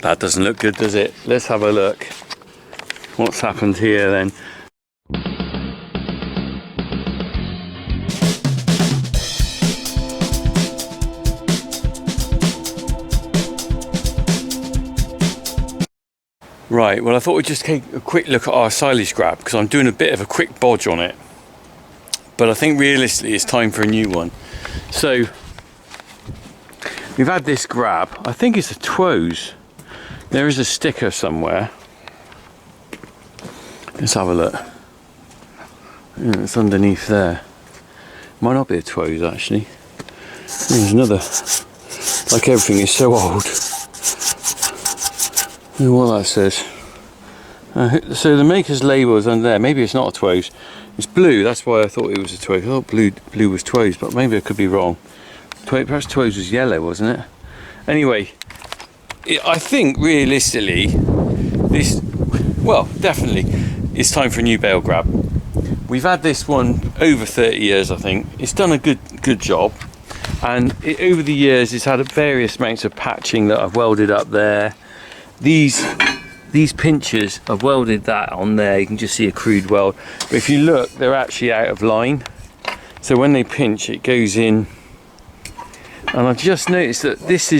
That doesn't look good, does it? Let's have a look. What's happened here then? Right, well I thought we'd just take a quick look at our silage grab because I'm doing a bit of a quick bodge on it. But I think realistically it's time for a new one. So we've had this grab, I think it's a Twos. There is a sticker somewhere. Let's have a look. Yeah, it's underneath there. Might not be a Twos actually. There's another. Like everything is so old. I don't know what that says. So the maker's label is under there. Maybe it's not a Twos. It's blue, that's why I thought it was a Twos. I thought blue was Twos, but maybe I could be wrong. Perhaps Twos was yellow, wasn't it? Anyway, I think realistically, definitely, it's time for a new Bale grab. We've had this one over 30 years, I think. It's done a good job, and over the years, it's had various amounts of patching that I've welded up there. These pinchers, I've welded that on there. You can just see a crude weld, but if you look, they're actually out of line. So when they pinch, it goes in. And I've just noticed that there's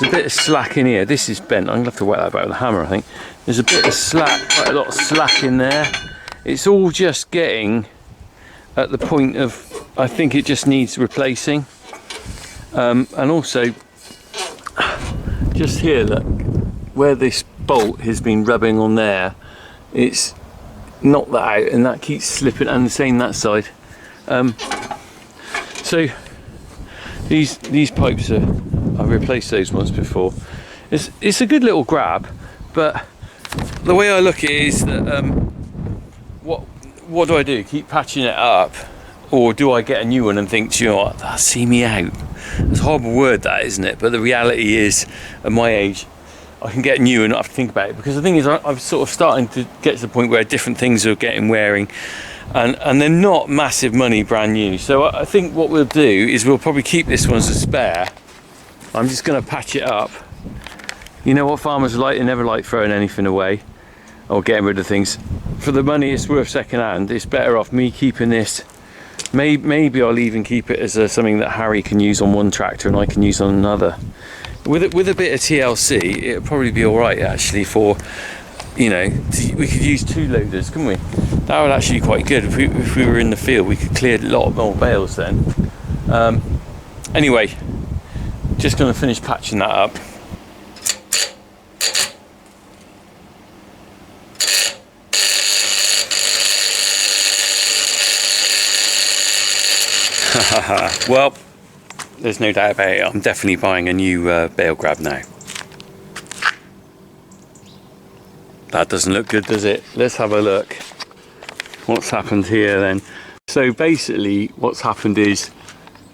a bit of slack in here. This is bent. I'm gonna have to wet that back with a hammer, I think. There's a bit of slack, quite a lot of slack in there. It's all just getting at the point of, I think it just needs replacing. And also, just here, look, where this bolt has been rubbing on there, it's knocked that out and that keeps slipping, and the same that side. So these pipes I've replaced those ones before. It's a good little grab, but the way I look at it is that what do I do? Keep patching it up, or do I get a new one and think, do you know what, that'll see me out? It's a horrible word, that, isn't it? But the reality is, at my age, I can get new and not have to think about it, because the thing is, I'm sort of starting to get to the point where different things are getting wearing, and they're not massive money brand new. So I think what we'll do is we'll probably keep this one as a spare. I'm just going to patch it up. You know what farmers are like? They never like throwing anything away or getting rid of things. For the money it's worth second hand, it's better off me keeping this. Maybe I'll even keep it as something that Harry can use on one tractor and I can use on another. With a bit of TLC, it'll probably be all right actually. For, you know, we could use 2 loaders, couldn't we? That would actually be quite good. If we were in the field, we could clear a lot more bales then. Anyway, just going to finish patching that up. Well, there's no doubt about it. I'm definitely buying a new Bale grab now. That doesn't look good, does it? Let's have a look. What's happened here then? So basically what's happened is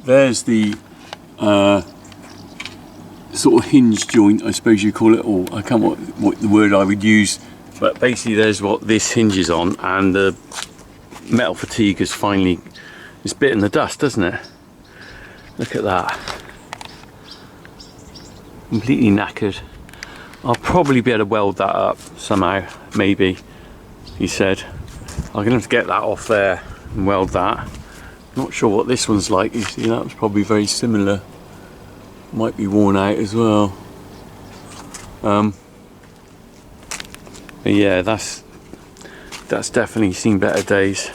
there's the sort of hinge joint, I suppose you call it, or I can't what the word I would use, but basically there's what this hinges on, and the metal fatigue has finally, it's bitten the dust, doesn't it? Look at that. Completely knackered. I'll probably be able to weld that up somehow, maybe, he said. I'm gonna have to get that off there and weld that. Not sure what this one's like. You see, that was probably very similar. Might be worn out as well. But yeah, that's definitely seen better days.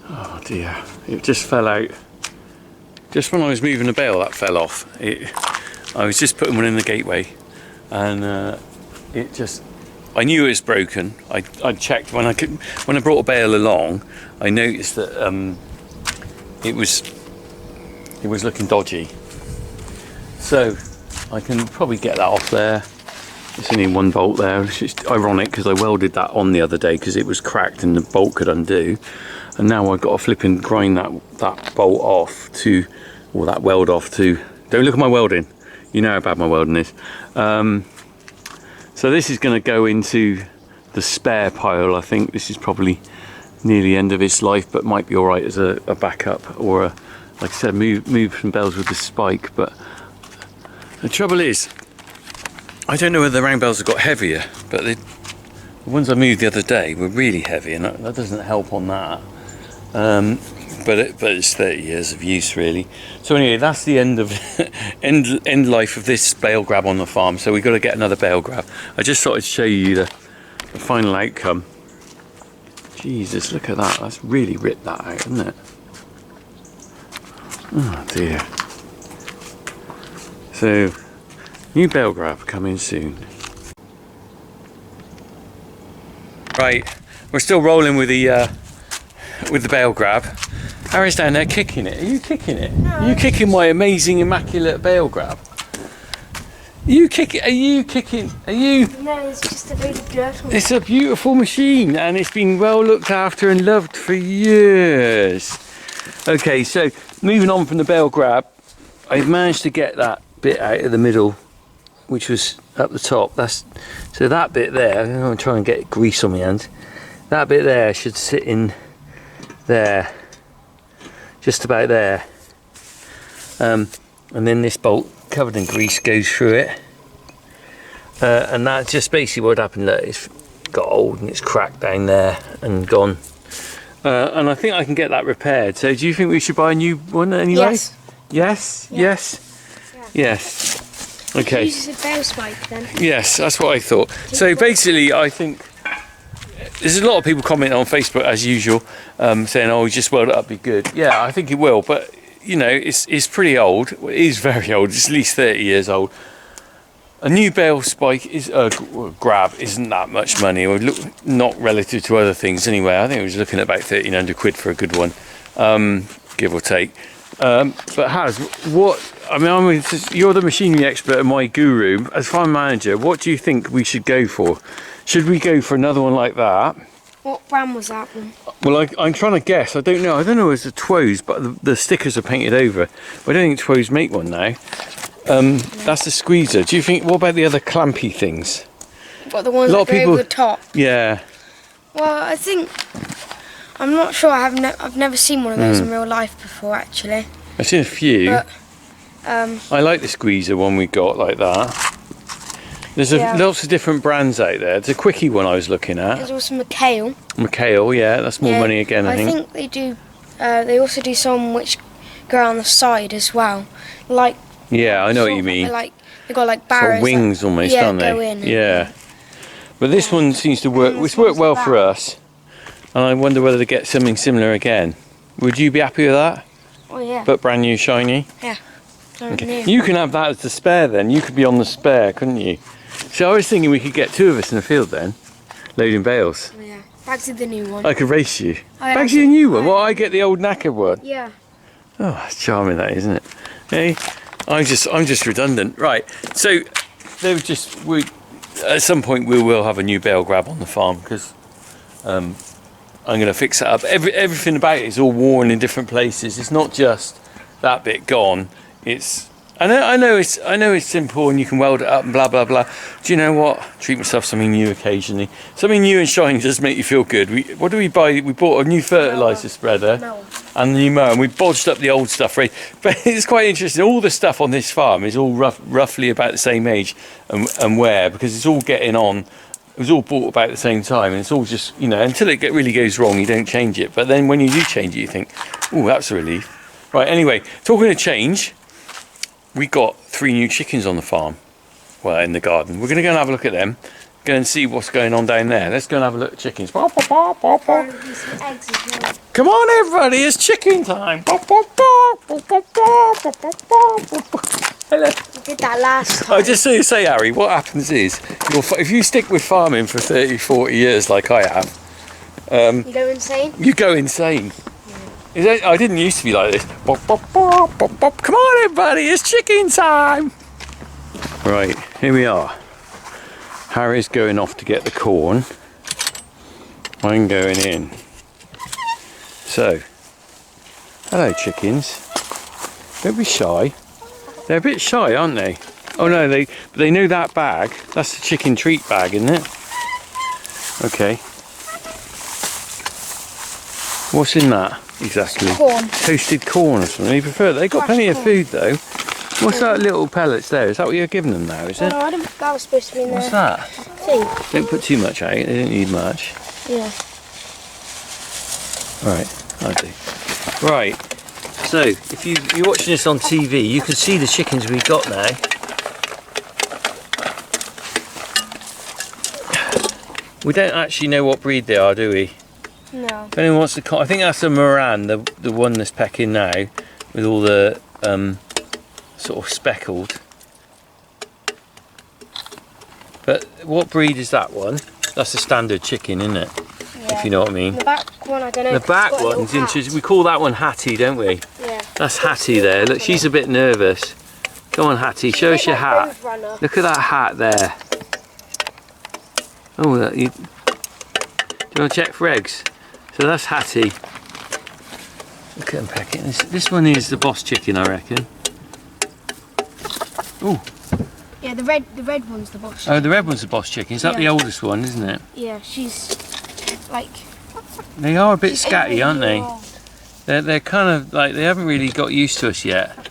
Oh dear, it just fell out. Just when I was moving the bale, that fell off. I was just putting one in the gateway, and it just, I knew it was broken. I checked when I brought a bale along. I noticed that it was looking dodgy. So I can probably get that off there. It's only 1 bolt there. It's just ironic because I welded that on the other day because it was cracked and the bolt could undo. And now I've got to flip and grind that bolt off to, or that weld off to, don't look at my welding. You know how bad my welding is. So this is going to go into the spare pile. I think this is probably near the end of its life, but might be all right as a backup, or like I said, move some bales with the spike. But the trouble is, I don't know whether the round bales have got heavier, but the ones I moved the other day were really heavy, and that doesn't help on that. But it's 30 years of use, really. So anyway, that's the end of end life of this bale grab on the farm. So we've got to get another bale grab. I just thought I'd show you the final outcome. Jesus, look at that. That's really ripped that out, isn't it? Oh dear. So, new bale grab coming soon. Right, we're still rolling with the bale grab. Harry's down there kicking it. Are you kicking it? No. Are you kicking my amazing, immaculate bale grab? Are you kicking? Are you kicking? Are you? No, it's just a really beautiful. It's a beautiful machine, and it's been well looked after and loved for years. Okay, so moving on from the bale grab, I've managed to get that bit out of the middle, which was up the top. So that bit there. I'm going to try and get grease on my hand. That bit there should sit in there, just about there. And then this bolt covered in grease goes through it, and that's just basically what happened. Look, it's got old and it's cracked down there and gone. And I think I can get that repaired. So do you think we should buy a new one anyway? Yes. Yes? Yeah. Yes? Yeah. Yes. Okay. Use a bale spike then. Yes, that's what I thought. So basically, I think there's a lot of people commenting on Facebook as usual, saying, "Oh, just weld it up, be good." Yeah, I think it will, but you know, it's pretty old. It is very old. It's at least 30 years old. A new bale spike is grab isn't that much money, or not relative to other things anyway. I think it was looking at about 1,300 quid for a good one, give or take. But Haz, you're the machinery expert and my guru. As farm manager, what do you think we should go for? Should we go for another one like that? What brand was that one? Well, I'm trying to guess. I don't know. I don't know if it's a Two's, but the stickers are painted over. But I don't think Two's make one now. That's the squeezer. Do you think? What about the other clampy things? What, the ones that go over the top? Yeah. Well, I think I'm not sure. I've never seen one of those in real life before, actually. I've seen a few. But, I like the squeezer one we got like that. There's lots of different brands out there. It's a quickie one I was looking at. There's also McHale. McHale, yeah, that's more money again, I think. I think they do. They also do some which go on the side as well, like. Yeah, I know what you mean. Like they got like barrows. Sort of wings almost, don't they? Go in. Yeah. But this one seems to work. It's worked well for us, and I wonder whether to get something similar again. Would you be happy with that? Oh yeah. But brand new, shiny. Yeah. Okay. You can have that as the spare then. You could be on the spare, couldn't you? So I was thinking we could get two of us in the field then, loading bales. Oh, yeah. Bagsy's the new one. I could race you. Oh, yeah. Bagsy's the new one. Well, I get the old Knackered one. Yeah. Oh, that's charming, that, isn't it? Hey, I'm just redundant. Right. So at some point we will have a new bale grab on the farm because I'm going to fix it up. Everything about it is all worn in different places. It's not just that bit gone. I know it's simple and you can weld it up and blah blah blah. Do you know what? Treat myself something new occasionally. Something new and shiny does make you feel good. What do we buy? We bought a new fertiliser spreader and the new mower, and we bodged up the old stuff. Right, but it's quite interesting. All the stuff on this farm is all roughly about the same age and wear, because it's all getting on. It was all bought about the same time, and it's all just, you know, until it really goes wrong, you don't change it. But then when you do change it, you think, oh, that's a relief. Right. Anyway, talking of change. We got 3 new chickens on the farm, well, in the garden. We're going to go and have a look at them, go and see what's going on down there. Let's go and have a look at chickens. Come on, everybody, it's chicken time. Hello. You did that last time. I just so you say, Harry, what happens is, if you stick with farming for 30, 40 years like I have, you go insane? You go insane. I didn't used to be like this. Bop, bop, bop, bop, bop. Come on, everybody, it's chicken time. Right, here we are. Harry's going off to get the corn. I'm going in. So, hello, chickens. Don't be shy. They're a bit shy, aren't they? Oh no, they know that bag. That's the chicken treat bag, isn't it? Okay. What's in that exactly? Corn. Toasted corn or something. They got plenty of food though. What's that little pellets there? Is that what you're giving them now, is Oh, it? no, I didn't, that was supposed to be in What's there. that? Tea. Don't put too much out, they don't need much. Yeah. Right, I do. Right, so if you're watching this on TV, you can see the chickens we've got now. We don't actually know what breed they are, do we? No. If anyone wants to, I think that's a Moran, the one that's pecking now, with all the sort of speckled. But what breed is that one? That's a standard chicken, isn't it? Yeah. If you know what I mean. The back one, I don't know. The back one's interesting. We call that one Hattie, don't we? Yeah. That's Hattie there. Look, she's a bit nervous. Go on, Hattie, show us your hat. Look at that hat there. Oh, look, do you want to check for eggs? So that's Hattie. Look at them pecking. This one is the boss chicken, I reckon. Oh. Yeah, the red one's the boss chicken. Oh, the red one's the boss chicken. Is that the oldest one, isn't it? Yeah, she's like... They are a bit scatty, aren't they? They're kind of like, they haven't really got used to us yet.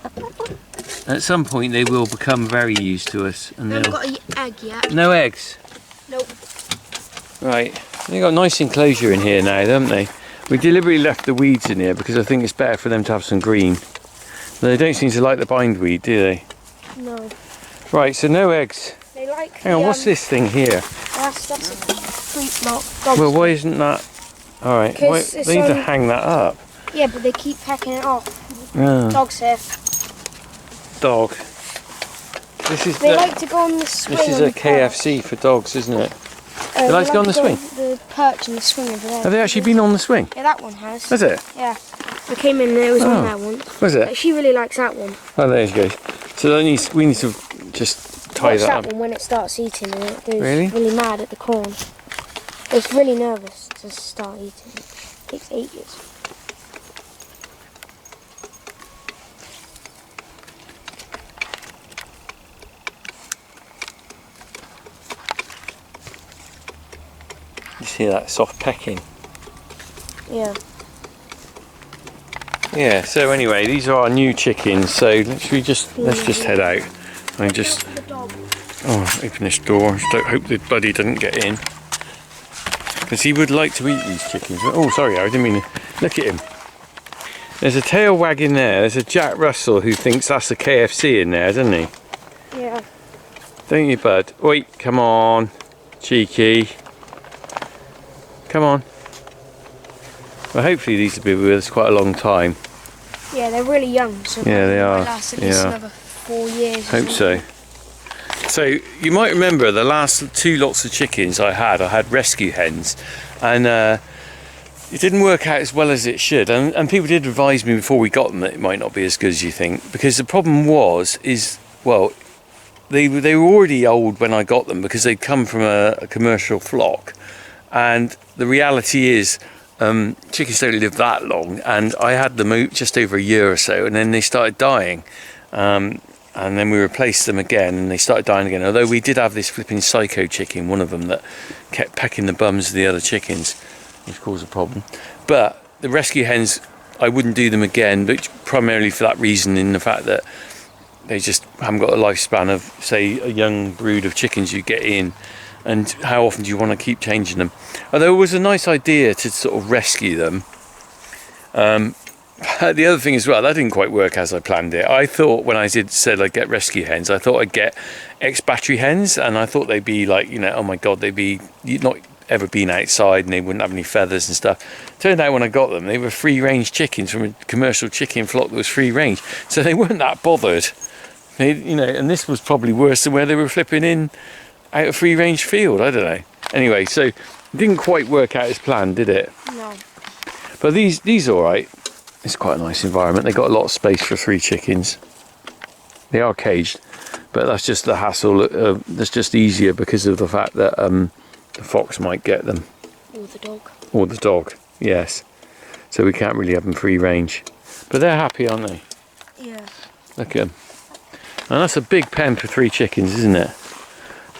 At some point they will become very used to us. And They haven't got an egg yet. No eggs? Nope. Right, they've got a nice enclosure in here now, haven't they? We deliberately left the weeds in here because I think it's better for them to have some green. They don't seem to like the bindweed, do they? No. Right, so no eggs. They like... Hang on, what's this thing here? That's a fruit mark. Dog Well, why isn't that... Alright, they need to hang that up. Yeah, but they keep pecking it off. Yeah. Dog's here. Dog. This is They like to go on the swing. This is a KFC for dogs, isn't it? They like to go on the swing? The perch and the swing over there. Have they actually been on the swing? Yeah, that one has. Has it? Yeah. I came in and it was on there once. Was it? But she really likes that one. Oh, there you go. So we need to just tie Watch that that up. one when it starts eating and it goes Really? mad at the corn. It's really nervous to start eating. It takes ages. You see that soft pecking? Yeah. Yeah, so anyway, these are our new chickens, so let's just head out. I just open this door. Just hope the buddy doesn't get in. Because he would like to eat these chickens. Oh, sorry, I didn't mean to. Look at him. There's a tail wagging there. There's a Jack Russell who thinks that's a KFC in there, doesn't he? Yeah. Don't you, bud? Wait, come on. Cheeky. Come on. Well, hopefully these will be with us quite a long time. Yeah, they're really young, so yeah, they are. Last at least another 4 years. Hope so. So you might remember the last 2 lots of chickens I had rescue hens, and it didn't work out as well as it should. And people did advise me before we got them that it might not be as good as you think, because the problem is well, they were already old when I got them because they'd come from a commercial flock, and the reality is. Chickens don't live that long, and I had them just over a year or so, and then they started dying, and then we replaced them again and they started dying again, although we did have this flipping psycho chicken, one of them, that kept pecking the bums of the other chickens, which caused a problem. But the rescue hens, I wouldn't do them again, but primarily for that reason, in the fact that they just haven't got a lifespan of, say, a young brood of chickens you get in. And how often do you want to keep changing them? Although it was a nice idea to sort of rescue them. The other thing as well, that didn't quite work as I planned it. I thought when I said I'd get rescue hens, I thought I'd get ex-battery hens, and I thought they'd be like, oh my God, they'd be not ever been outside and they wouldn't have any feathers and stuff. Turned out when I got them, they were free-range chickens from a commercial chicken flock that was free-range, so they weren't that bothered. And this was probably worse than where they were flipping in out of free-range field, I don't know. Anyway, so it didn't quite work out as planned, did it? No. But these are all right. It's quite a nice environment. They've got a lot of space for 3 chickens. They are caged, but that's just the hassle. That's just easier because of the fact that the fox might get them. Or the dog. Or the dog, yes. So we can't really have them free-range. But they're happy, aren't they? Yeah. Look at them. And that's a big pen for 3 chickens, isn't it?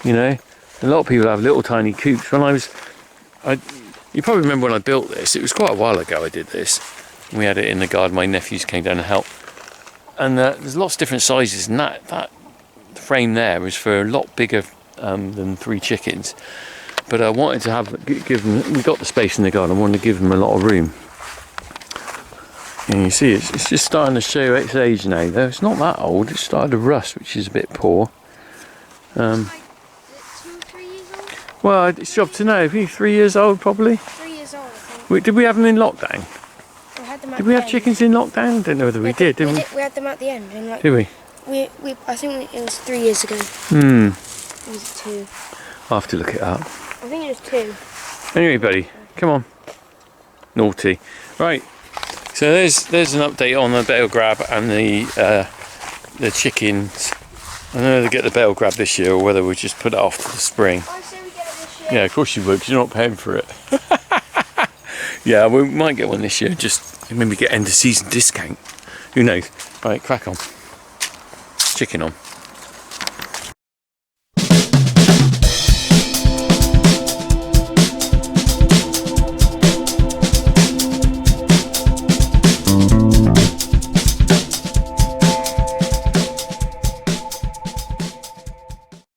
A lot of people have little tiny coops. You probably remember when I built this. It was quite a while ago I did this. We had it in the garden. My nephews came down to help. and there's lots of different sizes, and that frame there is for a lot bigger than 3 chickens. But I wanted to give them. We got the space in the garden. I wanted to give them a lot of room. And you see, it's just starting to show its age now. Though it's not that old. It's started to rust, which is a bit poor. Like, 2 or 3 years old? Well, it's job to know. I think 3 years old, probably. 3 years old, I think. Did we have them in lockdown? We had them at Did we the have end. chickens in lockdown? I don't know whether we did, didn't we? We had them at the end. And like, Did we? I think it was 3 years ago. Hmm. Or was it 2? I'll have to look it up. I think it was 2. Anyway, buddy, come on. Naughty. Right. So there's an update on the Bale grab and the chickens. I don't know whether they get the Bale grab this year or whether we just put it off to the spring. I say we get it this year. Yeah, of course you would, because you're not paying for it. Yeah, we might get one this year. Just maybe get end of season discount. Who knows? Right, crack on. Chicken on.